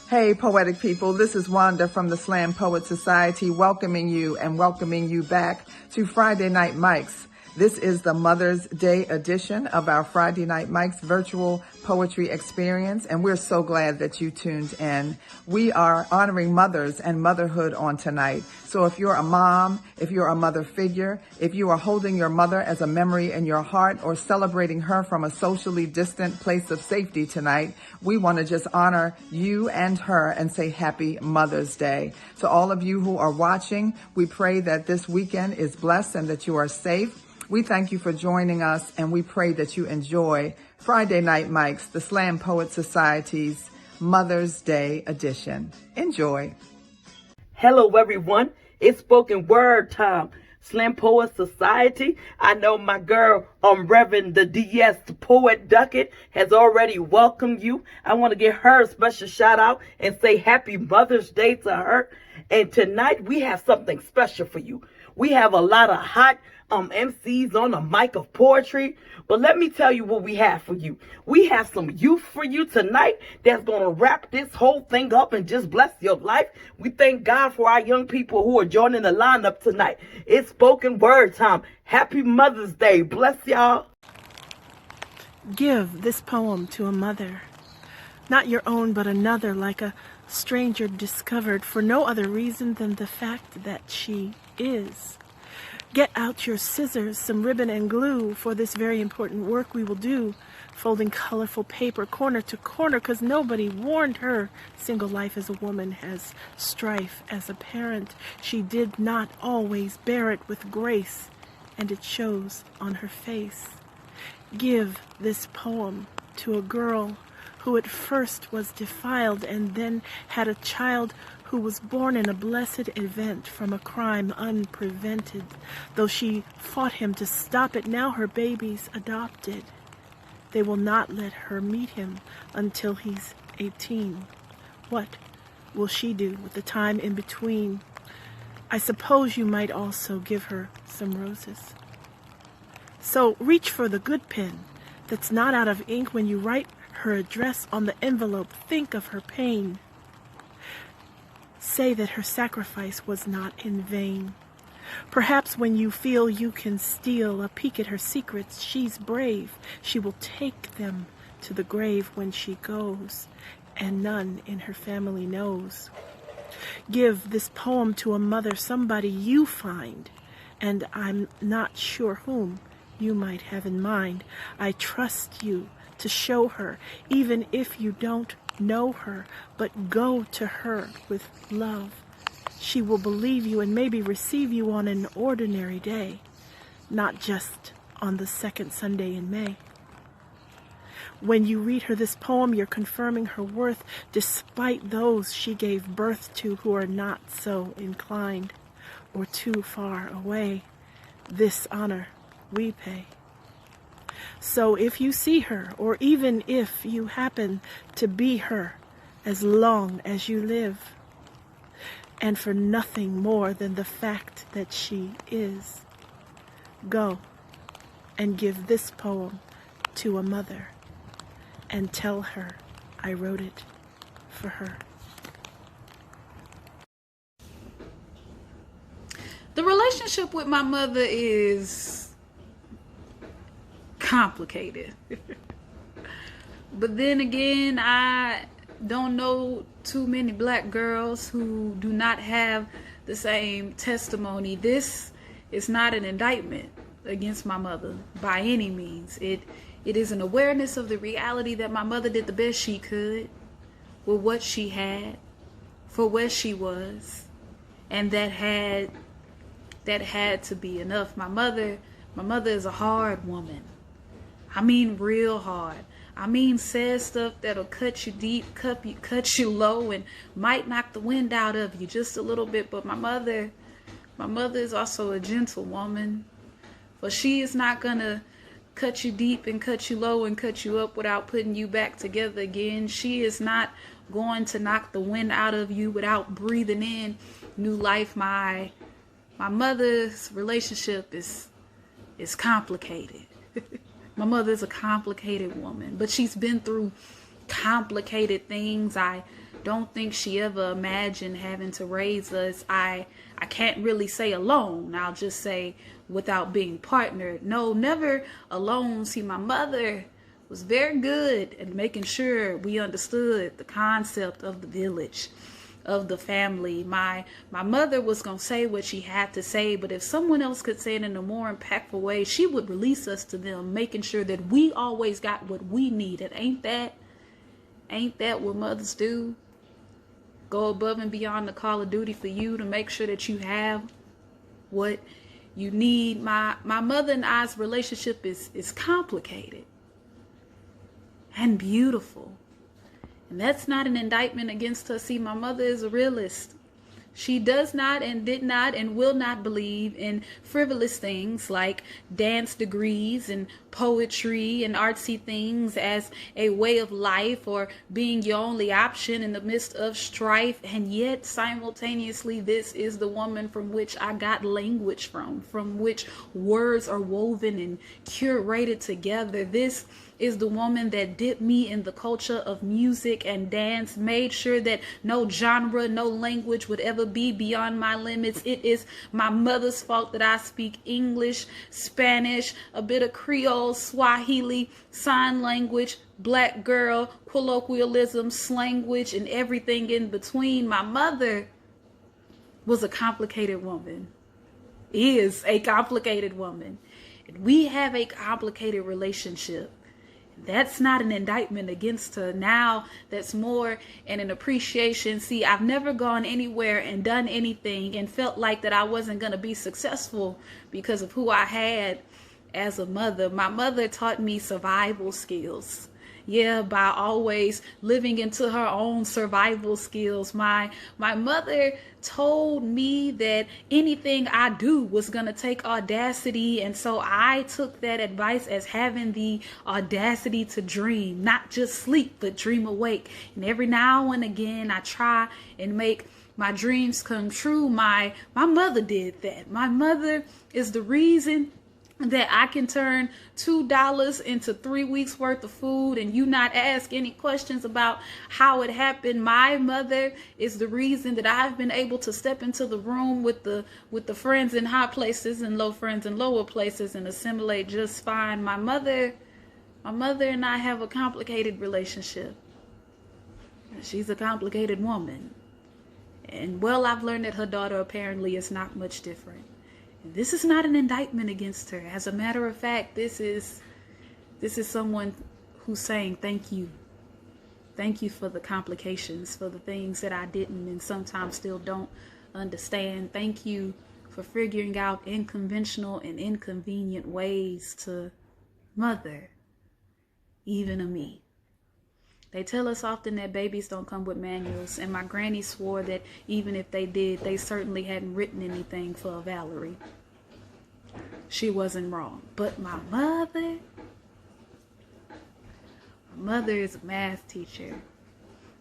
Hey, poetic people, this is Wanda from the Slam Poet Society welcoming you back to Friday Night Mics. This is the Mother's Day edition of our Friday Night Mics virtual poetry experience, and we're so glad that you tuned in. We are honoring mothers and motherhood on tonight. So if you're a mom, if you're a mother figure, if you are holding your mother as a memory in your heart or celebrating her from a socially distant place of safety tonight, we want to just honor you and her and say Happy Mother's Day. To all of you who are watching, we pray that this weekend is blessed and that you are safe. We thank you for joining us, and we pray that you enjoy Friday Night Mics, the Slam Poet Society's Mother's Day edition. Enjoy. Hello, everyone. It's spoken word time. Slam Poet Society. I know my girl, Reverend the DS, the Poet Duckett, has already welcomed you. I want to give her a special shout out and say Happy Mother's Day to her. And tonight we have something special for you. We have a lot of hot MCs on the mic of poetry, but let me tell you what we have for you. We have some youth for you tonight that's going to wrap this whole thing up and just bless your life. We thank God for our young people who are joining the lineup tonight. It's spoken word time. Happy Mother's Day. Bless y'all. Give this poem to a mother, not your own but another, like a stranger discovered for no other reason than the fact that she is. Get out your scissors, some ribbon and glue for this very important work we will do, folding colorful paper corner to corner, 'cause nobody warned her single life as a woman has strife as a parent. She did not always bear it with grace, and it shows on her face. Give this poem to a girl who at first was defiled and then had a child who was born in a blessed event from a crime unprevented. Though she fought him to stop it, now her baby's adopted. They will not let her meet him until he's 18. What will she do with the time in between? I suppose you might also give her some roses. So reach for the good pen that's not out of ink when you write her address on the envelope. Think of her pain. Say that her sacrifice was not in vain. Perhaps when you feel you can steal a peek at her secrets, she's brave. She will take them to the grave when she goes, and none in her family knows. Give this poem to a mother, somebody you find, and I'm not sure whom you might have in mind. I trust you to show her, even if you don't know her, but go to her with love. She will believe you and maybe receive you on an ordinary day, not just on the second Sunday in May. When you read her this poem, you're confirming her worth despite those she gave birth to who are not so inclined or too far away. This honor we pay. So if you see her, or even if you happen to be her, as long as you live, and for nothing more than the fact that she is, go and give this poem to a mother and tell her I wrote it for her. The relationship with my mother is complicated. But then again, I don't know too many black girls who do not have the same testimony. This is not an indictment against my mother by any means. It is an awareness of the reality that my mother did the best she could with what she had, for where she was, and that had to be enough. My mother is a hard woman. I mean real hard. I mean says stuff that'll cut you deep, cut you low, and might knock the wind out of you just a little bit. But my mother is also a gentle woman. But she is not gonna cut you deep and cut you low and cut you up without putting you back together again. She is not going to knock the wind out of you without breathing in new life. My mother's relationship is complicated. My mother is a complicated woman, but she's been through complicated things. I don't think she ever imagined having to raise us. I can't really say alone. I'll just say without being partnered. No, never alone. See, my mother was very good at making sure we understood the concept of the village, of the family. My mother was going to say what she had to say, but if someone else could say it in a more impactful way, she would release us to them, making sure that we always got what we needed. Ain't that what mothers do? Go above and beyond the call of duty for you to make sure that you have what you need. My mother and I's relationship is complicated and beautiful. And that's not an indictment against her. See, my mother is a realist. She does not and did not and will not believe in frivolous things like dance degrees and poetry and artsy things as a way of life or being your only option in the midst of strife. And yet simultaneously, this is the woman from which I got language from which words are woven and curated together. This is the woman that dipped me in the culture of music and dance, made sure that no genre, no language would ever be beyond my limits. It is my mother's fault that I speak English, Spanish, a bit of Creole, Swahili, sign language, black girl, colloquialism, slanguage, and everything in between. My mother was a complicated woman, is a complicated woman. And we have a complicated relationship. That's not an indictment against her. Now that's more in an appreciation. See, I've never gone anywhere and done anything and felt like that I wasn't going to be successful because of who I had as a mother. My mother taught me survival skills. Yeah, by always living into her own survival skills. My mother told me that anything I do was going to take audacity. And so I took that advice as having the audacity to dream, not just sleep, but dream awake. And every now and again, I try and make my dreams come true. My mother did that. My mother is the reason that I can turn $2 into 3 weeks worth of food and you not ask any questions about how it happened. My mother is the reason that I've been able to step into the room with the friends in high places and low friends in lower places and assimilate just fine. My mother and I have a complicated relationship. She's a complicated woman. And well, I've learned that her daughter apparently is not much different. This is not an indictment against her. As a matter of fact, this is someone who's saying thank you. Thank you for the complications, for the things that I didn't and sometimes still don't understand. Thank you for figuring out unconventional and inconvenient ways to mother even a me. They tell us often that babies don't come with manuals, and my granny swore that even if they did, they certainly hadn't written anything for Valerie. She wasn't wrong. But my mother is a math teacher.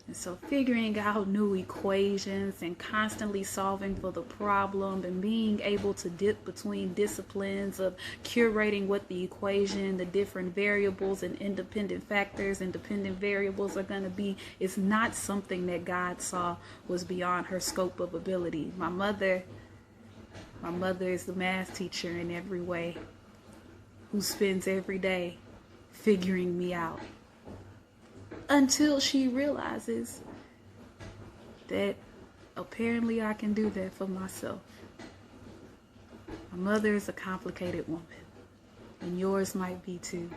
And so figuring out new equations and constantly solving for the problem and being able to dip between disciplines of curating what the equation, the different variables and independent factors and dependent variables are going to be is not something that God saw was beyond her scope of ability. My mother is the math teacher in every way who spends every day figuring me out. Until she realizes that apparently I can do that for myself. My mother is a complicated woman, and yours might be too.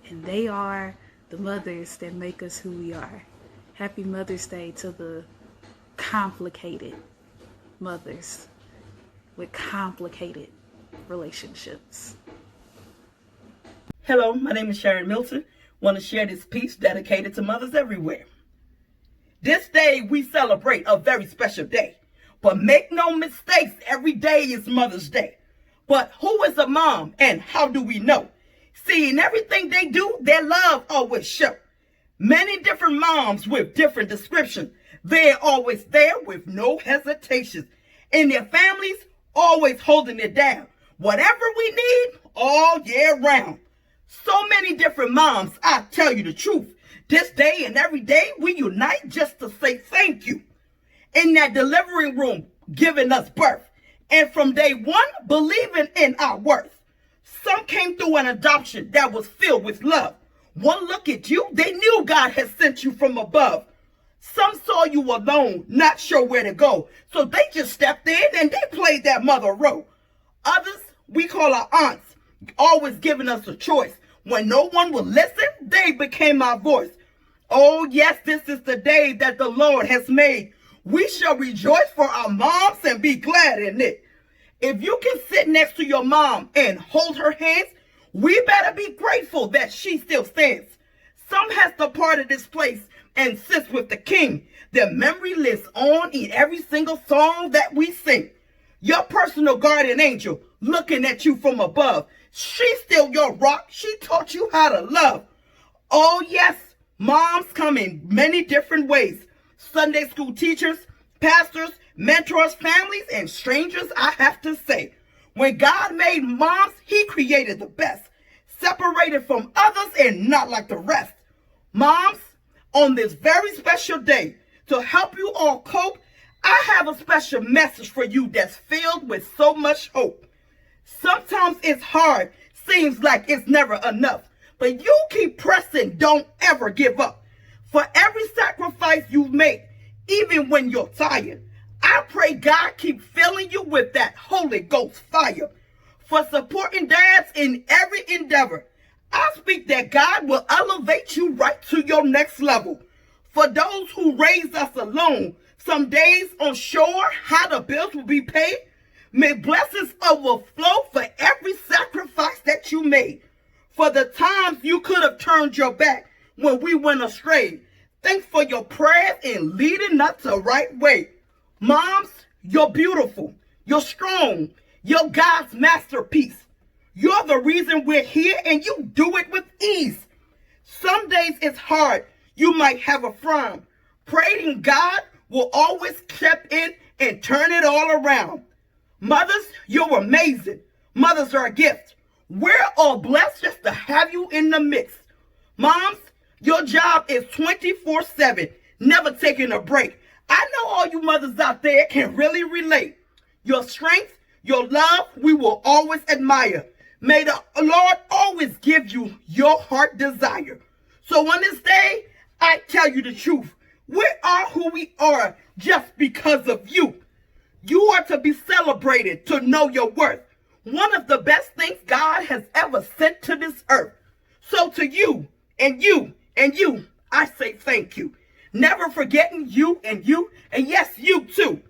And they are the mothers that make us who we are. Happy Mother's Day to the complicated mothers with complicated relationships. Hello, my name is Sharon Milton. Want to share this piece dedicated to mothers everywhere. This day we celebrate a very special day. But make no mistakes, every day is Mother's Day. But who is a mom and how do we know? See, in everything they do, their love always show. Many different moms with different descriptions. They're always there with no hesitations. And their families always holding it down. Whatever we need, all year round. So many different moms, I tell you the truth. This day and every day, we unite just to say thank you. In that delivering room, giving us birth. And from day one, believing in our worth. Some came through an adoption that was filled with love. One look at you, they knew God had sent you from above. Some saw you alone, not sure where to go. So they just stepped in and they played that mother role. Others, we call our aunts, always giving us a choice. When no one would listen, they became our voice. Oh yes, this is the day that the Lord has made. We shall rejoice for our moms and be glad in it. If you can sit next to your mom and hold her hands, we better be grateful that she still stands. Some has departed this place and sits with the King. Their memory lives on in every single song that we sing. Your personal guardian angel looking at you from above. She's still your rock. She taught you how to love. Oh yes, moms come in many different ways. Sunday school teachers, pastors, mentors, families, and strangers, I have to say. When God made moms, he created the best. Separated from others and not like the rest. Moms, on this very special day, to help you all cope, I have a special message for you that's filled with so much hope. Sometimes it's hard, seems like it's never enough, but you keep pressing, don't ever give up. For every sacrifice you make, even when you're tired, I pray God keep filling you with that Holy Ghost fire. For supporting dads in every endeavor, I speak that God will elevate you right to your next level. For those who raised us alone, some days unsure how the bills will be paid, may blessings overflow for every sacrifice that you made. For the times you could have turned your back when we went astray, thanks for your prayers in leading us the right way. Moms, you're beautiful, you're strong, you're God's masterpiece. You're the reason we're here and you do it with ease. Some days it's hard, you might have a frown. Praying God will always step in and turn it all around. Mothers, you're amazing. Mothers are a gift. We're all blessed just to have you in the mix. Moms, your job is 24/7, never taking a break. I know all you mothers out there can really relate. Your strength, your love, we will always admire. May the Lord always give you your heart desire. So on this day, I tell you the truth. We are who we are just because of you. You are to be celebrated, to know your worth. One of the best things God has ever sent to this earth. So to you, and you, and you, I say thank you. Never forgetting you, and yes, you too.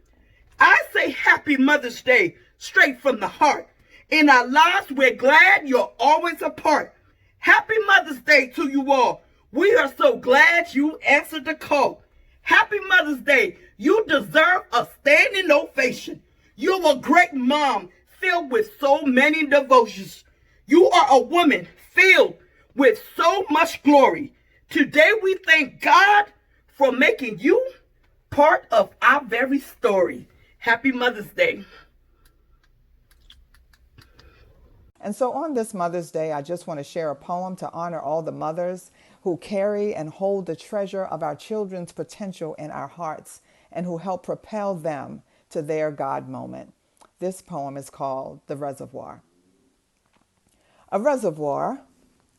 I say happy Mother's Day, straight from the heart. In our lives, we're glad you're always a part. Happy Mother's Day to you all. We are so glad you answered the call. Happy Mother's Day. You deserve a standing ovation. You're a great mom filled with so many devotions. You are a woman filled with so much glory. Today we thank God for making you part of our very story. Happy Mother's Day. And so on this Mother's Day, I just want to share a poem to honor all the mothers who carry and hold the treasure of our children's potential in our hearts and who help propel them to their God moment. This poem is called The Reservoir. A reservoir,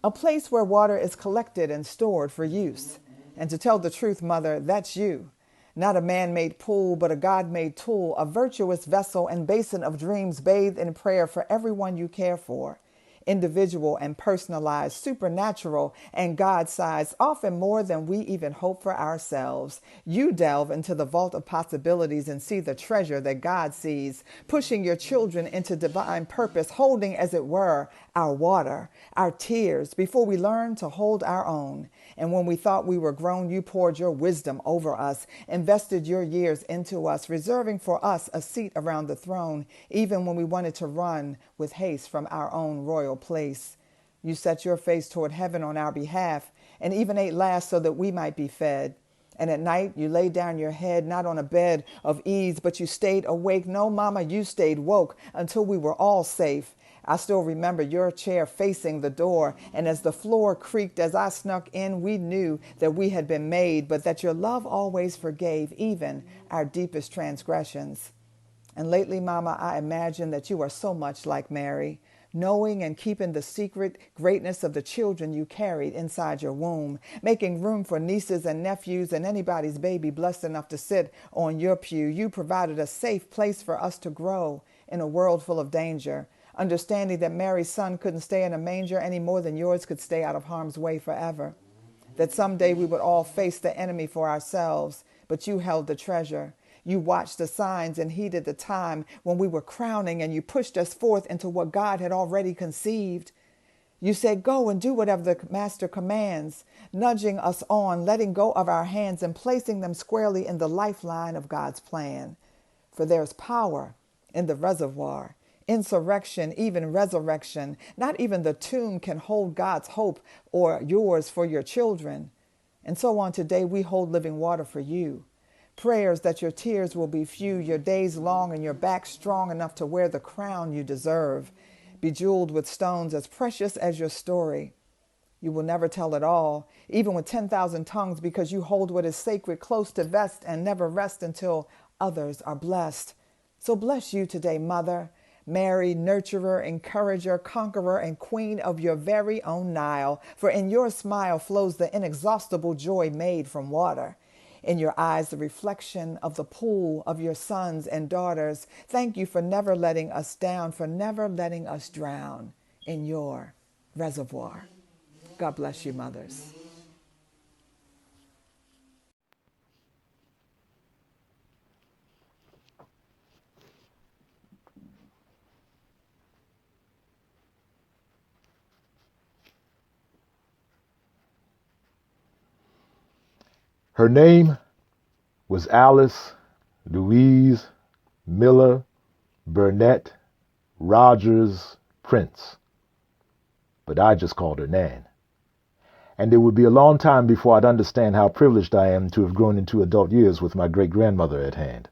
a place where water is collected and stored for use. And to tell the truth, Mother, that's you. Not a man-made pool, but a God-made tool, a virtuous vessel and basin of dreams bathed in prayer for everyone you care for. Individual and personalized, supernatural and God-sized, often more than we even hope for ourselves. You delve into the vault of possibilities and see the treasure that God sees, pushing your children into divine purpose, holding, as it were, our water, our tears, before we learn to hold our own. And when we thought we were grown, you poured your wisdom over us, invested your years into us, reserving for us a seat around the throne, even when we wanted to run with haste from our own royal place. You set your face toward heaven on our behalf, and even ate last so that we might be fed. And at night you laid down your head, not on a bed of ease, but you stayed awake. No, Mama, you stayed woke until we were all safe. I still remember your chair facing the door, and as the floor creaked as I snuck in, we knew that we had been made, but that your love always forgave even our deepest transgressions. And lately, Mama, I imagine that you are so much like Mary, knowing and keeping the secret greatness of the children you carried inside your womb, making room for nieces and nephews and anybody's baby blessed enough to sit on your pew. You provided a safe place for us to grow in a world full of danger, understanding that Mary's son couldn't stay in a manger any more than yours could stay out of harm's way forever, that someday we would all face the enemy for ourselves, but you held the treasure. You watched the signs and heeded the time when we were crowning, and you pushed us forth into what God had already conceived. You said, go and do whatever the Master commands, nudging us on, letting go of our hands and placing them squarely in the lifeline of God's plan. For there's power in the reservoir, insurrection, even resurrection. Not even the tomb can hold God's hope or yours for your children. And so on today, we hold living water for you. Prayers that your tears will be few, your days long, and your back strong enough to wear the crown you deserve, bejeweled with stones as precious as your story. You will never tell it all, even with 10,000 tongues, because you hold what is sacred close to vest and never rest until others are blessed. So bless you today, Mother, Mary, nurturer, encourager, conqueror, and queen of your very own Nile. For in your smile flows the inexhaustible joy made from water. In your eyes, the reflection of the pool of your sons and daughters. Thank you for never letting us down, for never letting us drown in your reservoir. God bless you, mothers. Her name was Alice Louise Miller Burnett Rogers Prince, but I just called her Nan. And it would be a long time before I'd understand how privileged I am to have grown into adult years with my great-grandmother at hand.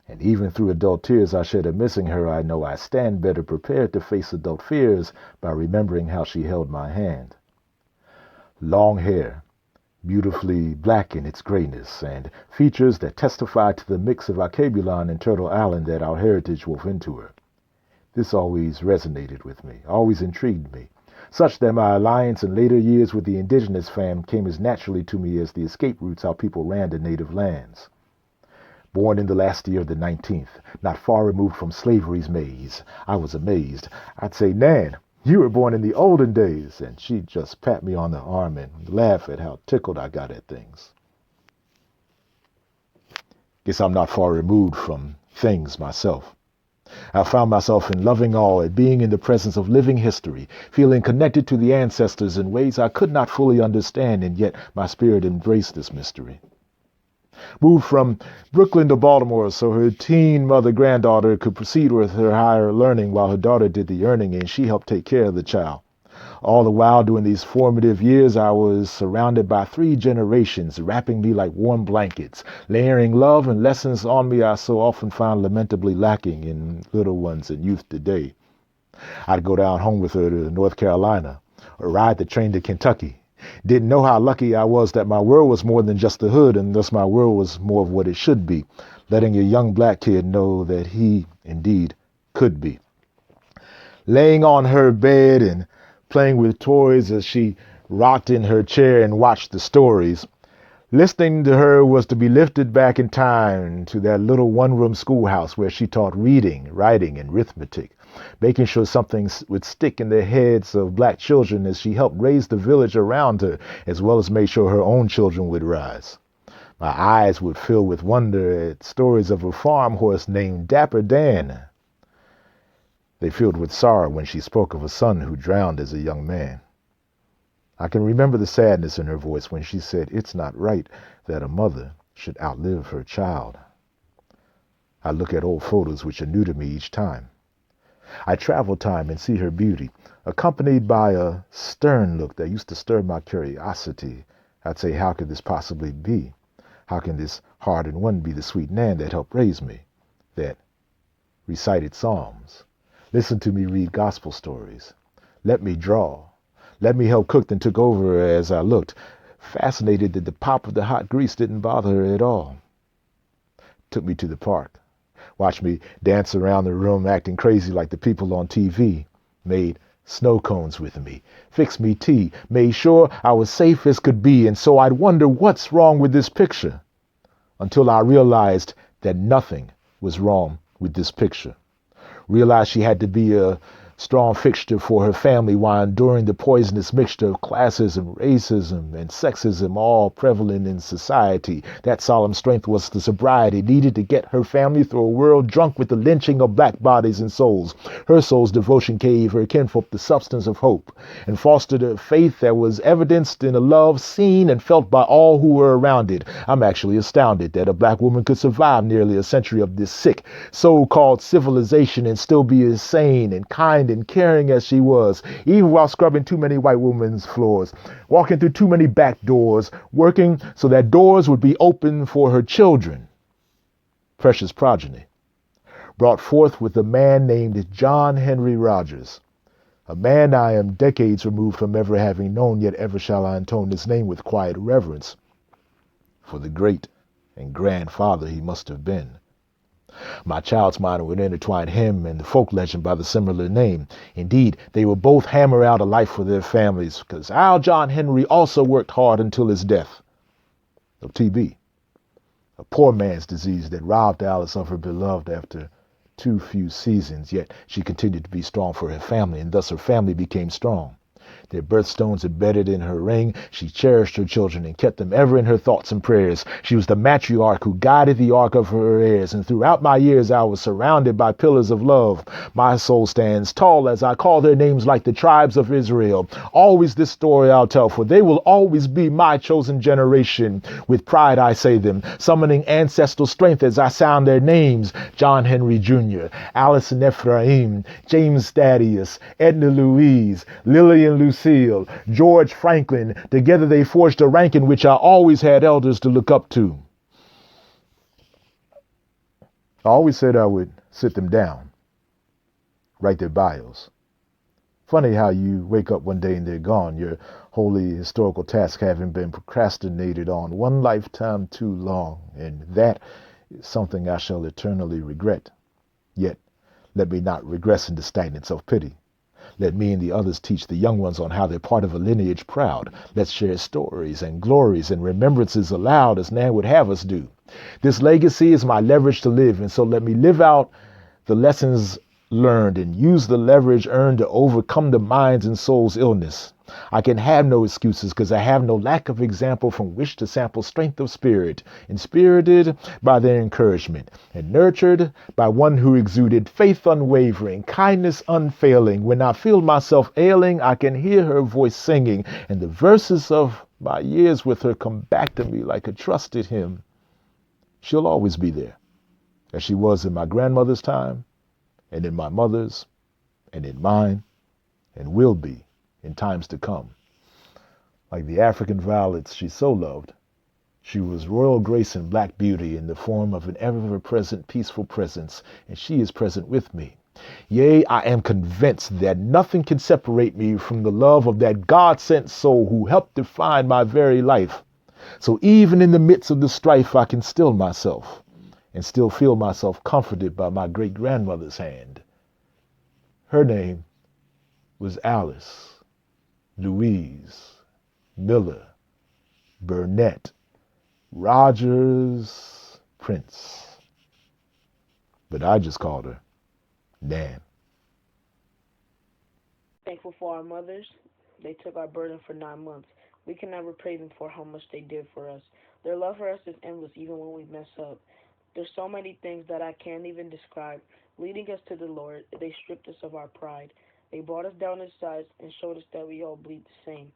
And even through adult tears I shed at missing her, I know I stand better prepared to face adult fears by remembering how she held my hand. Long hair, beautifully black in its grayness, and features that testify to the mix of Acabulon and Turtle Island that our heritage wove into her. This always resonated with me, always intrigued me, such that my alliance in later years with the indigenous fam came as naturally to me as the escape routes our people ran to native lands. Born in the last year of the 19th, not far removed from slavery's maze, I was amazed. I'd say, Nan, you were born in the olden days, and she'd just pat me on the arm and laugh at how tickled I got at things. Guess I'm not far removed from things myself. I found myself in loving awe at being in the presence of living history, feeling connected to the ancestors in ways I could not fully understand, and yet my spirit embraced this mystery. Moved from Brooklyn to Baltimore so her teen mother-granddaughter could proceed with her higher learning while her daughter did the earning, and she helped take care of the child. All the while during these formative years, I was surrounded by 3 generations, wrapping me like warm blankets, layering love and lessons on me I so often find lamentably lacking in little ones and youth today. I'd go down home with her to North Carolina, or ride the train to Kentucky. Didn't know how lucky I was that my world was more than just the hood, and thus my world was more of what it should be, letting a young black kid know that he, indeed, could be. Laying on her bed and playing with toys as she rocked in her chair and watched the stories, listening to her was to be lifted back in time to that little one-room schoolhouse where she taught reading, writing, and arithmetic, making sure something would stick in the heads of black children as she helped raise the village around her, as well as made sure her own children would rise. My eyes would fill with wonder at stories of a farm horse named Dapper Dan. They filled with sorrow when she spoke of a son who drowned as a young man. I can remember the sadness in her voice when she said, "It's not right that a mother should outlive her child." I look at old photos which are new to me each time. I travel time and see her beauty, accompanied by a stern look that used to stir my curiosity. I'd say, how could this possibly be? How can this hardened one be the sweet Nan that helped raise me, that recited psalms, Listen to me read gospel stories. Let me draw. Let me help cook and took over as I looked, fascinated that the pop of the hot grease didn't bother her at all. Took me to the park. Watched me dance around the room acting crazy like the people on TV. Made snow cones with me. Fixed me tea. Made sure I was safe as could be, and so I'd wonder what's wrong with this picture. Until I realized that nothing was wrong with this picture. Realized she had to be a strong fixture for her family while enduring the poisonous mixture of classism, racism, and sexism all prevalent in society. That solemn strength was the sobriety needed to get her family through a world drunk with the lynching of black bodies and souls. Her soul's devotion gave her kinfolk the substance of hope and fostered a faith that was evidenced in a love seen and felt by all who were around it. I'm actually astounded that a black woman could survive nearly a century of this sick, so-called civilization and still be as sane and kind and caring as she was, even while scrubbing too many white women's floors, walking through too many back doors, working so that doors would be open for her children, precious progeny, brought forth with a man named John Henry Rogers, a man I am decades removed from ever having known, yet ever shall I intone his name with quiet reverence, for the great and grandfather he must have been. My child's mind would intertwine him and the folk legend by the similar name. Indeed, they would both hammer out a life for their families, because our John Henry also worked hard until his death of TB, a poor man's disease that robbed Alice of her beloved after too few seasons, yet she continued to be strong for her family, and thus her family became strong. Their birthstones embedded in her ring, she cherished her children and kept them ever in her thoughts and prayers. She was the matriarch who guided the ark of her heirs, and throughout my years I was surrounded by pillars of love. My soul stands tall as I call their names like the tribes of Israel. Always this story I'll tell, for they will always be my chosen generation. With pride I say them, summoning ancestral strength as I sound their names. John Henry Jr., Allison Ephraim, James Thaddeus, Edna Louise, Lillian Lucille, George Franklin. Together they forged a rank in which I always had elders to look up to. I always said I would sit them down, write their bios. Funny how you wake up one day and they're gone, your holy historical task having been procrastinated on one lifetime too long, and that is something I shall eternally regret. Yet, let me not regress into stagnant self-pity. Let me and the others teach the young ones on how they're part of a lineage proud. Let's share stories and glories and remembrances aloud as Nan would have us do. This legacy is my leverage to live, and so let me live out the lessons learned and use the leverage earned to overcome the mind's and soul's illness. I can have no excuses because I have no lack of example from which to sample strength of spirit, inspirited by their encouragement and nurtured by one who exuded faith unwavering, kindness unfailing. When I feel myself ailing, I can hear her voice singing, and the verses of my years with her come back to me like a trusted hymn. She'll always be there, as she was in my grandmother's time, and in my mother's, and in mine, and will be in times to come. Like the African violets she so loved, she was royal grace and black beauty in the form of an ever-present peaceful presence, and she is present with me. Yea, I am convinced that nothing can separate me from the love of that God-sent soul who helped define my very life. So even in the midst of the strife, I can still myself and still feel myself comforted by my great-grandmother's hand. Her name was Alice Louise Miller Burnett Rogers Prince. But I just called her Nan. Thankful for our mothers. They took our burden for 9 months. We can never pay them for how much they did for us. Their love for us is endless even when we mess up. There's so many things that I can't even describe. Leading us to the Lord, they stripped us of our pride. They brought us down in size and showed us that we all bleed the same.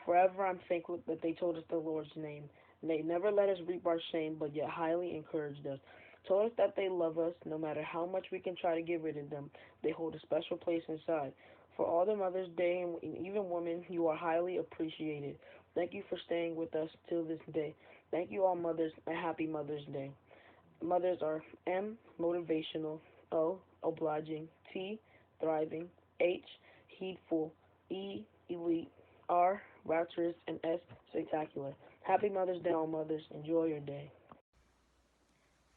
Forever I'm thankful that they told us the Lord's name. And they never let us reap our shame, but yet highly encouraged us. Told us that they love us no matter how much we can try to get rid of them. They hold a special place inside. For all the Mother's Day and even women, you are highly appreciated. Thank you for staying with us till this day. Thank you all mothers, and happy Mother's Day. Mothers are M, motivational, O, obliging, T, thriving, H, heedful, E, elite, R, rapturous, and S, spectacular. Happy Mother's Day, all mothers. Enjoy your day.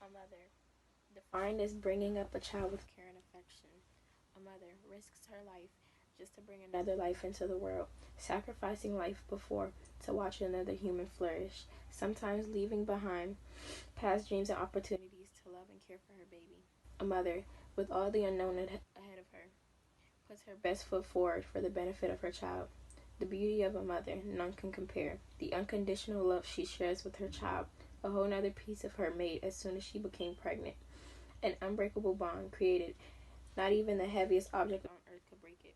A mother, defined as bringing up a child with care and affection. A mother risks her life just to bring another life into the world, sacrificing life before to watch another human flourish, sometimes leaving behind past dreams and opportunities to love and care for her baby. A mother, with all the unknown ahead of her, puts her best foot forward for the benefit of her child. The beauty of a mother, none can compare. The unconditional love she shares with her child, a whole nother piece of her made as soon as she became pregnant. An unbreakable bond created, not even the heaviest object on earth could break it,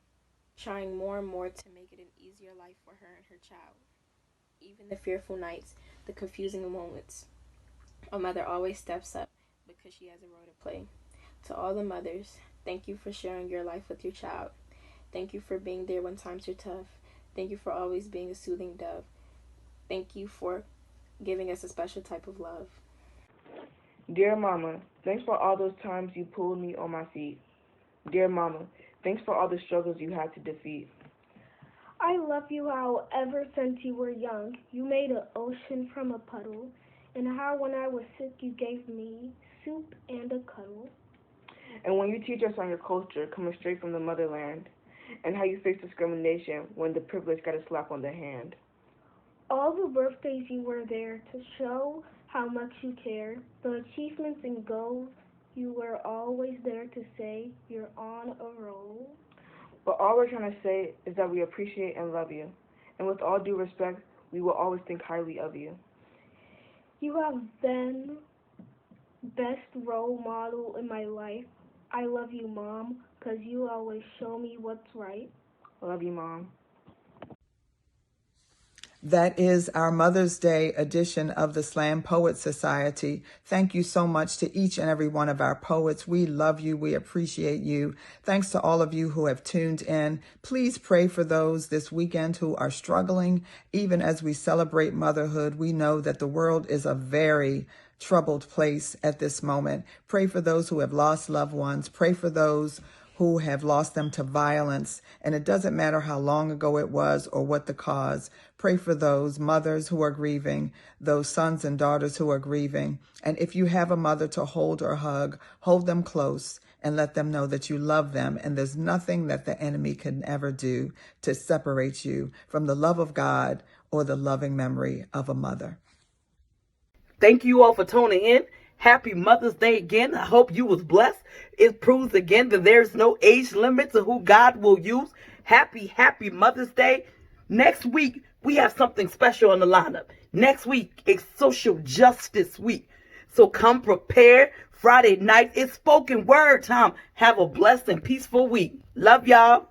trying more and more to make it an easier life for her and her child. Even the fearful nights, the confusing moments, a mother always steps up because she has a role to play. To all the mothers, thank you for sharing your life with your child. Thank you for being there when times are tough. Thank you for always being a soothing dove. Thank you for giving us a special type of love. Dear Mama, thanks for all those times you pulled me on my feet. Dear Mama, thanks for all the struggles you had to defeat. I love you how ever since you were young, you made an ocean from a puddle, and how when I was sick you gave me soup and a cuddle. And when you teach us on your culture coming straight from the motherland, and how you face discrimination when the privileged got a slap on the hand. All the birthdays you were there to show how much you care, the achievements and goals, you were always there to say you're on a roll. But all we're trying to say is that we appreciate and love you, and with all due respect, we will always think highly of you. You have been best role model in my life. I love you, Mom, 'cause you always show me what's right. Love you, Mom. That is our Mother's Day edition of the Slam Poet Society. Thank you so much to each and every one of our poets. We love you. We appreciate you. Thanks to all of you who have tuned in. Please pray for those this weekend who are struggling. Even as we celebrate motherhood, we know that the world is a very troubled place at this moment. Pray for those who have lost loved ones. Pray for those who have lost them to violence. And it doesn't matter how long ago it was or what the cause. Pray for those mothers who are grieving, those sons and daughters who are grieving. And if you have a mother to hold or hug, hold them close and let them know that you love them. And there's nothing that the enemy can ever do to separate you from the love of God or the loving memory of a mother. Thank you all for tuning in. Happy Mother's Day again. I hope you was blessed. It proves again that there's no age limit to who God will use. Happy Mother's Day. Next week, we have something special on the lineup. Next week, it's Social Justice Week. So come prepared. Friday night, it's spoken word time. Have a blessed and peaceful week. Love y'all.